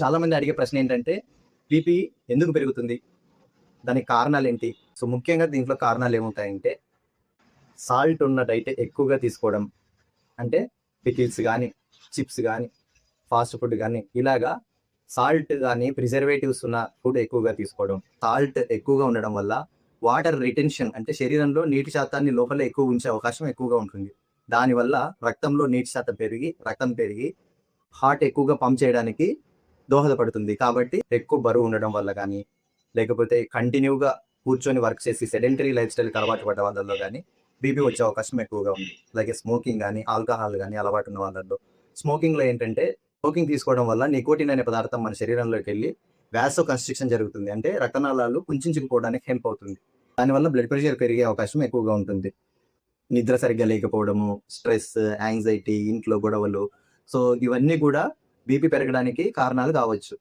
చాలా మంది అడిగే ప్రశ్న ఏంటంటే, బీపీ ఎందుకు పెరుగుతుంది? దానికి కారణాలేంటి? సో, ముఖ్యంగా దీంట్లో కారణాలేముంటాయంటే, సాల్ట్ ఉన్న డైట్ ఎక్కువగా తీసుకోవడం. అంటే పికిల్స్ గానీ, చిప్స్ గానీ, ఫాస్ట్ ఫుడ్ గానీ, ఇలాగా సాల్ట్ గానీ, ప్రిజర్వేటివ్స్ ఉన్న ఫుడ్ ఎక్కువగా తీసుకోవడం. సాల్ట్ ఎక్కువగా ఉండడం వల్ల వాటర్ రిటెన్షన్ అంటే శరీరంలో నీటి శాతాన్ని లోపలే ఎక్కువ ఉంచే అవకాశం ఎక్కువగా ఉంటుంది. దానివల్ల రక్తంలో నీటి శాతం పెరిగి, రక్తం పెరిగి హార్ట్ ఎక్కువగా పంప్ చేయడానికి దోహదపడుతుంది. కాబట్టి ఎక్కువ బరువు ఉండడం వల్ల గానీ, లేకపోతే కంటిన్యూగా కూర్చొని వర్క్ చేసి సెడెంటరీ లైఫ్ స్టైల్‌కి అలవాటు పడ్డ వాళ్ళలో గానీ, బీపీ వచ్చే అవకాశం ఎక్కువగా ఉంది. అలాగే స్మోకింగ్ గానీ, ఆల్కహాల్ గానీ అలవాటు ఉన్న వాళ్ళలో. స్మోకింగ్‌లో ఏంటంటే, స్మోకింగ్ తీసుకోవడం వల్ల నికోటిన్ అనే పదార్థం మన శరీరంలోకెళ్ళి వాసో కన్‌స్ట్రిక్షన్ జరుగుతుంది. అంటే రక్తనాళాలు కుంచించుకుపోవడానికి హెల్ప్ అవుతుంది. దానివల్ల బ్లడ్ ప్రెషర్ పెరిగే అవకాశం ఎక్కువగా ఉంటుంది. నిద్ర సరిగ్గా లేకపోవడము, స్ట్రెస్, యాంగ్జైటీ, ఇంట్లో గొడవలు. సో, ఇవన్నీ గూడా బీపీ పెరగడానికి కారణాలు కావచ్చు.